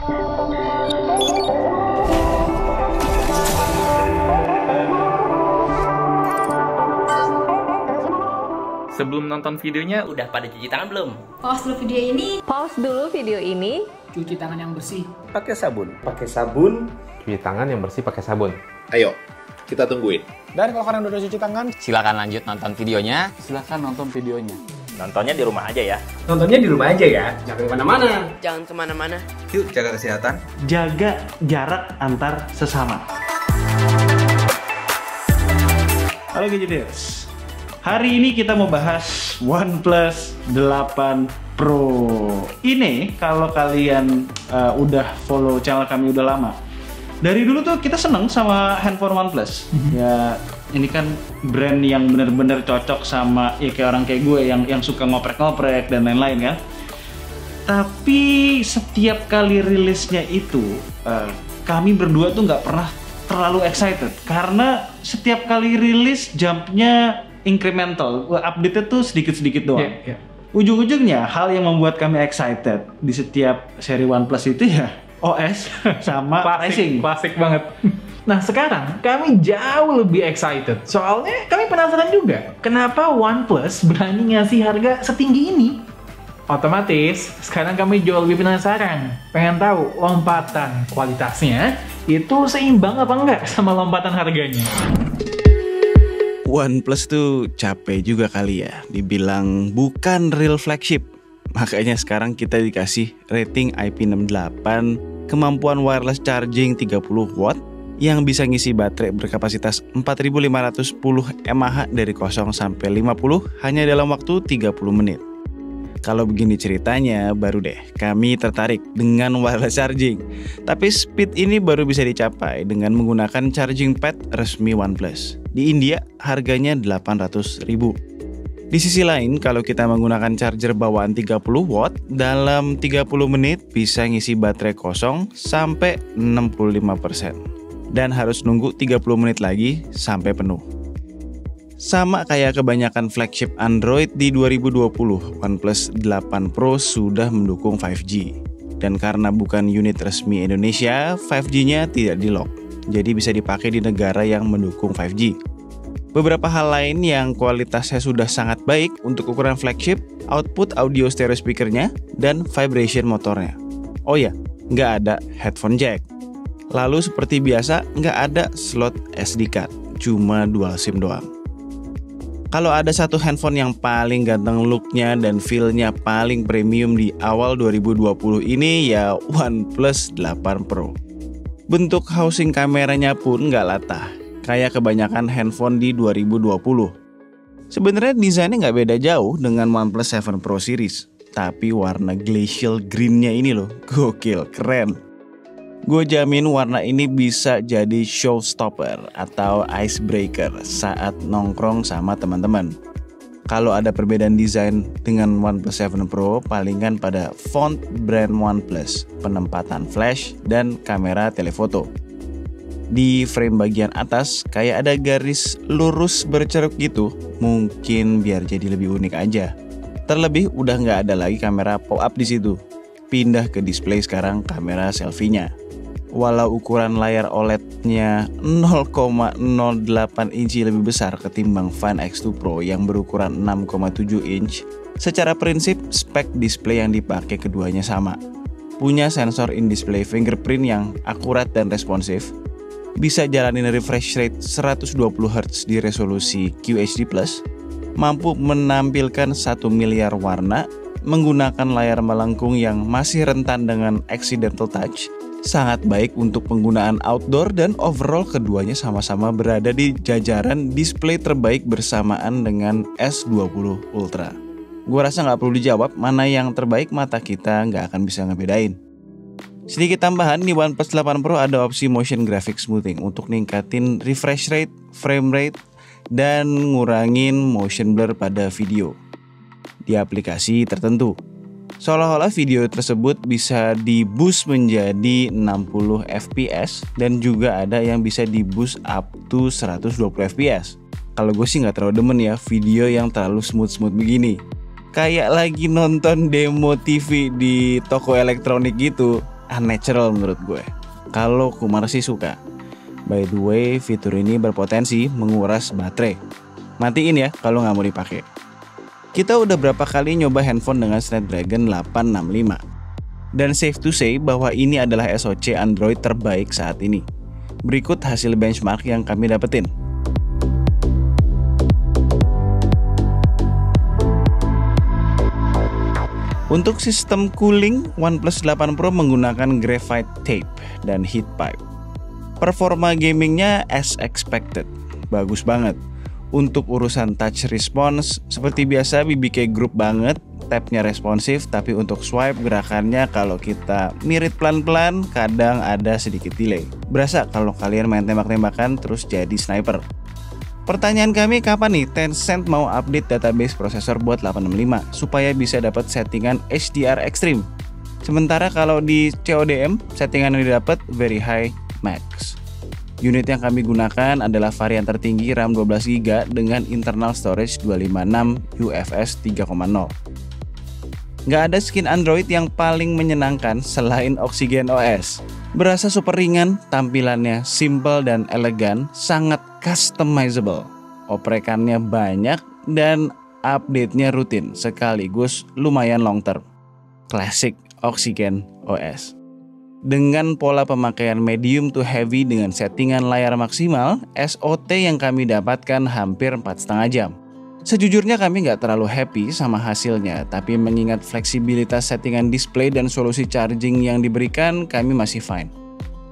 Sebelum nonton videonya, udah pada cuci tangan belum? Pause dulu video ini. Cuci tangan yang bersih. Pakai sabun. Pakai sabun. Cuci tangan yang bersih pakai sabun. Ayo, kita tungguin. Dan kalau kalian udah cuci tangan, Silakan lanjut nonton videonya. Silakan nonton videonya. Nontonnya di rumah aja ya. Nontonnya di rumah aja ya. jangan kemana-mana. Jangan kemana-mana. Yuk, jaga kesehatan. Jaga jarak antar sesama. Halo Gadgeters. Hari ini kita mau bahas OnePlus 8 Pro. Ini kalau kalian udah follow channel kami udah lama. Dari dulu tuh kita seneng sama handphone OnePlus. Ya ini kan brand yang bener-bener cocok sama ya kayak orang kayak gue yang suka ngoprek-ngoprek dan lain-lain kan. Tapi setiap kali rilisnya itu kami berdua tuh nggak pernah terlalu excited karena setiap kali rilis jumpnya incremental, update-nya tuh sedikit-sedikit doang. Ujung-ujungnya hal yang membuat kami excited di setiap seri OnePlus itu ya OS sama pricing. Klasik banget. Nah sekarang kami jauh lebih excited. Soalnya kami penasaran juga kenapa OnePlus berani ngasih harga setinggi ini. Otomatis sekarang kami jauh lebih penasaran. Pengen tahu lompatan kualitasnya itu seimbang apa enggak sama lompatan harganya. OnePlus tuh capek juga kali ya dibilang bukan real flagship. Makanya sekarang kita dikasih rating IP68, kemampuan wireless charging 30 watt yang bisa ngisi baterai berkapasitas 4510 mAh dari 0 sampai 50 hanya dalam waktu 30 menit. Kalau begini ceritanya, baru deh kami tertarik dengan wireless charging. Tapi speed ini baru bisa dicapai dengan menggunakan charging pad resmi OnePlus. Di India harganya 800.000. Di sisi lain, kalau kita menggunakan charger bawaan 30 watt, dalam 30 menit bisa ngisi baterai kosong sampai 65%. Dan harus nunggu 30 menit lagi sampai penuh. Sama kayak kebanyakan flagship Android di 2020, OnePlus 8 Pro sudah mendukung 5G. Dan karena bukan unit resmi Indonesia, 5G-nya tidak di-lock. Jadi bisa dipakai di negara yang mendukung 5G. Beberapa hal lain yang kualitasnya sudah sangat baik untuk ukuran flagship, output audio stereo speakernya, dan vibration motornya. Oh ya, nggak ada headphone jack. Lalu seperti biasa, nggak ada slot SD card, cuma dual SIM doang. Kalau ada satu handphone yang paling ganteng looknya dan feel-nya paling premium di awal 2020 ini ya OnePlus 8 Pro. Bentuk housing kameranya pun nggak latah, kayak kebanyakan handphone di 2020. Sebenarnya desainnya nggak beda jauh dengan OnePlus 7 Pro series, tapi warna glacial green-nya ini loh, gokil, keren. Gue jamin warna ini bisa jadi showstopper atau icebreaker saat nongkrong sama teman-teman. Kalau ada perbedaan desain dengan OnePlus 7 Pro, palingan pada font brand OnePlus, penempatan flash, dan kamera telefoto. Di frame bagian atas kayak ada garis lurus berceruk gitu, mungkin biar jadi lebih unik aja. Terlebih udah nggak ada lagi kamera pop-up di situ. Pindah ke display sekarang kamera selfie-nya. Walau ukuran layar OLED-nya 0,08 inci lebih besar ketimbang Find X2 Pro yang berukuran 6,7 inch, secara prinsip spek display yang dipakai keduanya sama. Punya sensor in-display fingerprint yang akurat dan responsif, bisa jalanin refresh rate 120 Hz di resolusi QHD+, mampu menampilkan 1 miliar warna, menggunakan layar melengkung yang masih rentan dengan accidental touch, sangat baik untuk penggunaan outdoor, dan overall keduanya sama-sama berada di jajaran display terbaik bersamaan dengan S20 Ultra. Gua rasa nggak perlu dijawab mana yang terbaik, mata kita nggak akan bisa ngebedain. Sedikit tambahan, di OnePlus 8 Pro ada opsi motion graphic smoothing untuk ningkatin refresh rate, frame rate, dan ngurangin motion blur pada video di aplikasi tertentu. Seolah-olah video tersebut bisa di-boost menjadi 60 fps dan juga ada yang bisa di-boost up to 120 fps. Kalau gue sih nggak terlalu demen ya video yang terlalu smooth-smooth begini. Kayak lagi nonton demo TV di toko elektronik gitu. unnatural menurut gue. Kalau Kumar sih suka. By the way, fitur ini berpotensi menguras baterai. Matiin ya kalau nggak mau dipakai. Kita udah berapa kali nyoba handphone dengan Snapdragon 865. Dan safe to say bahwa ini adalah SoC Android terbaik saat ini. Berikut hasil benchmark yang kami dapetin. Untuk sistem cooling, OnePlus 8 Pro menggunakan graphite tape dan heat pipe. Performa gamingnya as expected, bagus banget. Untuk urusan touch response, seperti biasa BBK Group banget, tab-nya responsif, tapi untuk swipe gerakannya kalau kita mirit pelan-pelan, kadang ada sedikit delay. Berasa kalau kalian main tembak-tembakan terus jadi sniper. Pertanyaan kami, kapan nih Tencent mau update database prosesor buat 865 supaya bisa dapat settingan HDR Extreme? Sementara kalau di CODM, settingan yang didapat very high max. Unit yang kami gunakan adalah varian tertinggi RAM 12GB dengan internal storage 256 UFS 3.0. Nggak ada skin Android yang paling menyenangkan selain Oxygen OS. Berasa super ringan, tampilannya simple dan elegan, sangat customizable. Oprekannya banyak dan update-nya rutin, sekaligus lumayan long term. Classic Oxygen OS. Dengan pola pemakaian medium to heavy dengan settingan layar maksimal, SOT yang kami dapatkan hampir 4,5 jam. Sejujurnya kami nggak terlalu happy sama hasilnya, tapi mengingat fleksibilitas settingan display dan solusi charging yang diberikan, kami masih fine.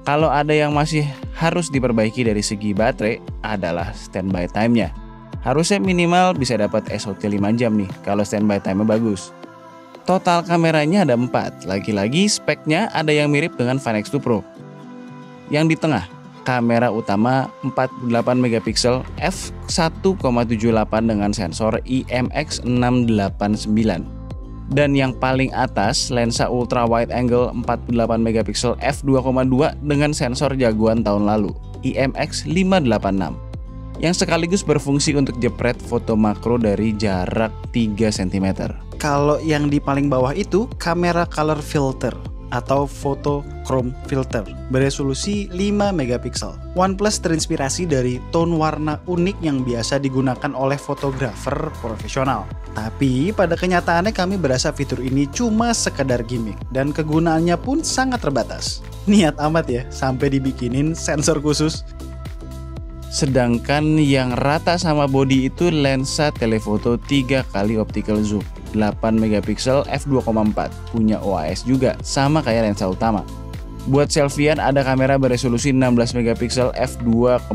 Kalau ada yang masih harus diperbaiki dari segi baterai adalah standby time-nya. Harusnya minimal bisa dapat SOT 5 jam nih kalau standby time-nya bagus. Total kameranya ada 4, lagi-lagi speknya ada yang mirip dengan Find X2 Pro. Yang di tengah, kamera utama 48MP f1.78 dengan sensor IMX689. Dan yang paling atas, lensa ultra wide angle 48MP f2.2 dengan sensor jagoan tahun lalu, IMX586. Yang sekaligus berfungsi untuk jepret foto makro dari jarak 3 cm. Kalau yang di paling bawah itu kamera color filter atau photo chrome filter beresolusi 5MP. OnePlus terinspirasi dari tone warna unik yang biasa digunakan oleh fotografer profesional. Tapi pada kenyataannya kami berasa fitur ini cuma sekedar gimmick dan kegunaannya pun sangat terbatas. Niat amat ya sampai dibikinin sensor khusus. Sedangkan yang rata sama body itu lensa telefoto 3 kali optical zoom 8MP f2.4, punya OIS juga sama kayak lensa utama. Buat selfiean ada kamera beresolusi 16MP f2.45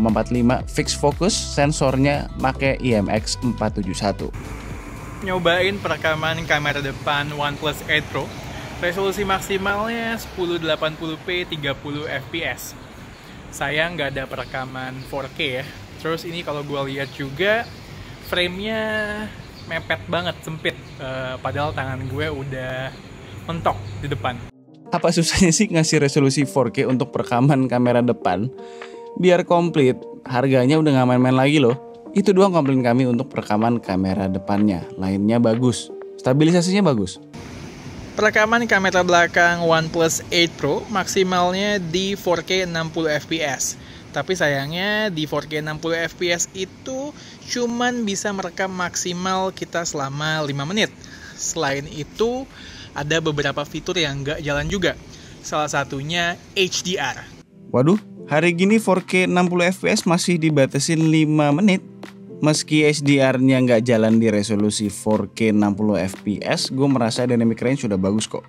fixed focus, sensornya pakai IMX471. Nyobain perekaman kamera depan OnePlus 8 Pro, resolusi maksimalnya 1080p 30fps. Sayang nggak ada perekaman 4K ya. Terus ini kalau gue lihat juga frame-nya mepet banget, sempit. Padahal tangan gue udah mentok di depan. Apa susahnya sih ngasih resolusi 4K untuk perekaman kamera depan? Biar komplit, harganya udah nggak main-main lagi loh. Itu doang komplain kami untuk perekaman kamera depannya. Lainnya bagus, stabilisasinya bagus. Perekaman kamera belakang OnePlus 8 Pro maksimalnya di 4K 60fps. Tapi sayangnya di 4K 60fps itu cuman bisa merekam maksimal kita selama 5 menit. Selain itu ada beberapa fitur yang nggak jalan juga. Salah satunya HDR. Waduh, hari gini 4K 60fps masih dibatasin 5 menit. Meski HDR-nya nggak jalan di resolusi 4K 60fps, gue merasa dynamic range sudah bagus kok.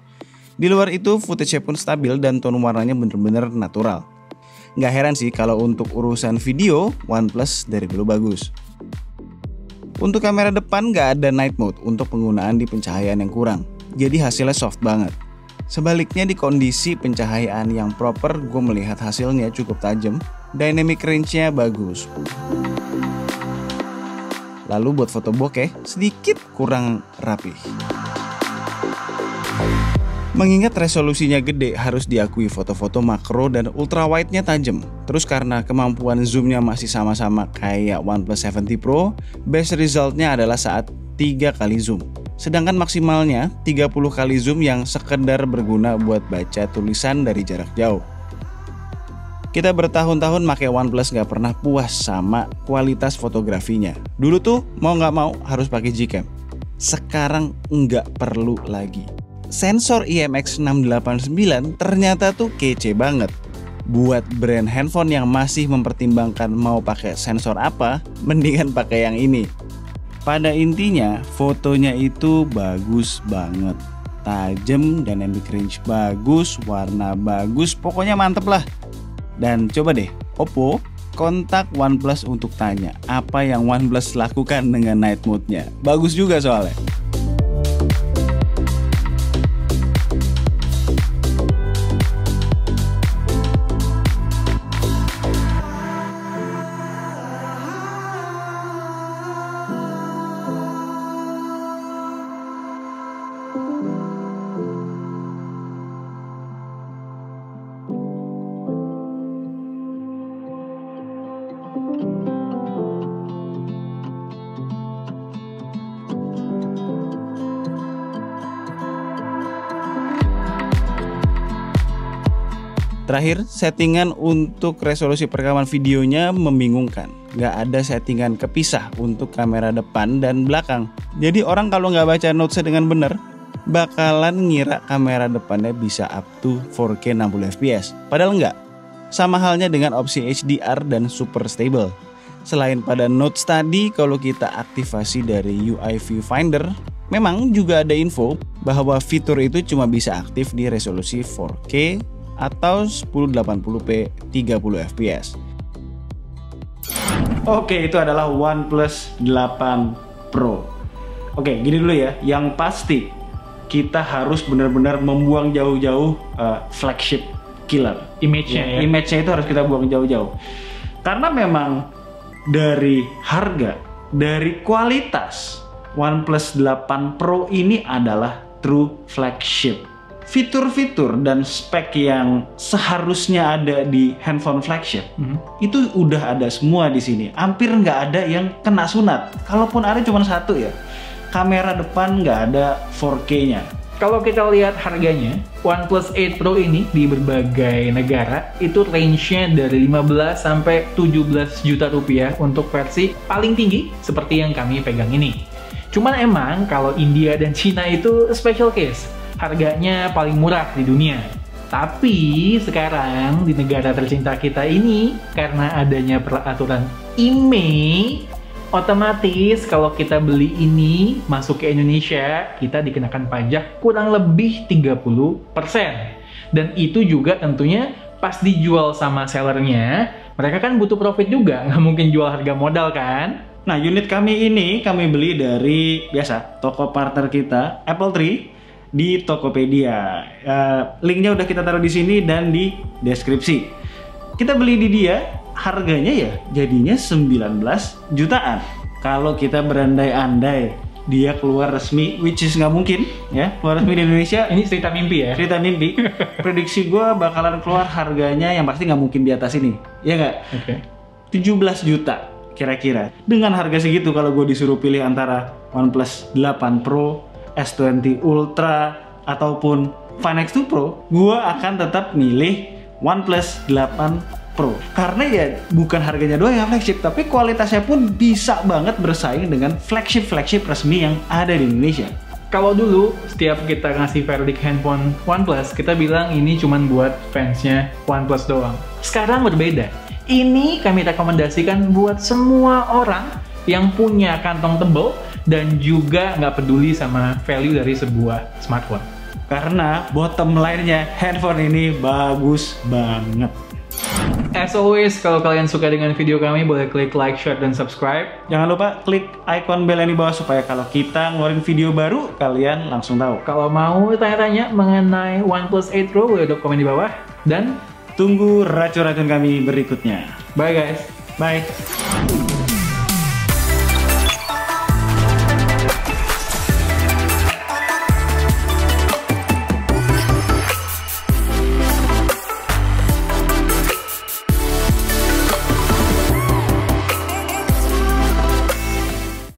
Di luar itu, footage-nya pun stabil dan tone warnanya bener-bener natural. Nggak heran sih kalau untuk urusan video, OnePlus dari dulu bagus. Untuk kamera depan nggak ada night mode untuk penggunaan di pencahayaan yang kurang, jadi hasilnya soft banget. Sebaliknya di kondisi pencahayaan yang proper, gue melihat hasilnya cukup tajam, dynamic range-nya bagus. Lalu buat foto bokeh sedikit kurang rapi. Mengingat resolusinya gede, harus diakui foto-foto makro dan ultrawide-nya tajam. Terus karena kemampuan zoom-nya masih sama-sama kayak OnePlus 7 Pro, best result-nya adalah saat 3 kali zoom. Sedangkan maksimalnya 30 kali zoom yang sekedar berguna buat baca tulisan dari jarak jauh. Kita bertahun-tahun pakai OnePlus nggak pernah puas sama kualitas fotografinya. Dulu tuh mau nggak mau harus pakai Gcam. Sekarang nggak perlu lagi. Sensor IMX689 ternyata tuh kece banget. Buat brand handphone yang masih mempertimbangkan mau pakai sensor apa, mendingan pakai yang ini. Pada intinya, fotonya itu bagus banget. Tajam, dynamic range bagus, warna bagus, pokoknya mantep lah. Dan coba deh, Oppo kontak OnePlus untuk tanya apa yang OnePlus lakukan dengan night mode-nya. Bagus juga soalnya. Terakhir, settingan untuk resolusi perekaman videonya membingungkan. Nggak ada settingan kepisah untuk kamera depan dan belakang. Jadi orang kalau nggak baca notesnya dengan benar, bakalan ngira kamera depannya bisa up to 4K 60 fps. Padahal nggak. Sama halnya dengan opsi HDR dan Super Stable. Selain pada notes tadi, kalau kita aktivasi dari UI Viewfinder, memang juga ada info bahwa fitur itu cuma bisa aktif di resolusi 4K atau 1080p 30 fps. Oke, itu adalah OnePlus 8 Pro. Oke, gini dulu ya. Yang pasti kita harus benar-benar membuang jauh-jauh flagship killer. Image-nya ya. Image-nya itu harus kita buang jauh-jauh. Karena memang dari harga, dari kualitas, OnePlus 8 Pro ini adalah true flagship. Fitur-fitur dan spek yang seharusnya ada di handphone flagship itu udah ada semua di sini. Hampir nggak ada yang kena sunat. Kalaupun ada cuma satu ya, kamera depan nggak ada 4K-nya. Kalau kita lihat harganya, OnePlus 8 Pro ini di berbagai negara itu range-nya dari 15 sampai 17 juta rupiah untuk versi paling tinggi seperti yang kami pegang ini. Cuman emang kalau India dan Cina itu special case. Harganya paling murah di dunia. Tapi sekarang di negara tercinta kita ini, karena adanya peraturan IMEI, otomatis kalau kita beli ini masuk ke Indonesia, kita dikenakan pajak kurang lebih 30%. Dan itu juga tentunya pas dijual sama sellernya, mereka kan butuh profit juga, nggak mungkin jual harga modal kan? Nah, unit kami ini kami beli dari biasa toko partner kita, Apple Tree, di Tokopedia. Linknya udah kita taruh di sini dan di deskripsi. Kita beli di dia, harganya ya jadinya 19 jutaan. Kalau kita berandai-andai dia keluar resmi, which is nggak mungkin ya, keluar resmi di Indonesia. Ini cerita mimpi ya? Cerita mimpi. Prediksi gue bakalan keluar harganya yang pasti nggak mungkin di atas ini, ya nggak? Oke. 17 juta kira-kira. Dengan harga segitu kalau gue disuruh pilih antara OnePlus 8 Pro, S20 Ultra ataupun Find X2 Pro, gua akan tetap milih OnePlus 8 Pro. Karena ya bukan harganya doang yang flagship, tapi kualitasnya pun bisa banget bersaing dengan flagship resmi yang ada di Indonesia. Kalau dulu setiap kita ngasih verdict handphone OnePlus, kita bilang ini cuman buat fansnya OnePlus doang. Sekarang berbeda. Ini kami rekomendasikan buat semua orang yang punya kantong tebal dan juga nggak peduli sama value dari sebuah smartphone. Karena bottom line-nya handphone ini bagus banget. As always, kalau kalian suka dengan video kami, boleh klik like, share, dan subscribe. Jangan lupa klik icon bell yang di bawah supaya kalau kita ngeluarin video baru, kalian langsung tahu. Kalau mau tanya-tanya mengenai OnePlus 8 Pro, boleh drop komen di bawah. Dan tunggu racun-racun kami berikutnya. bye guys. Bye.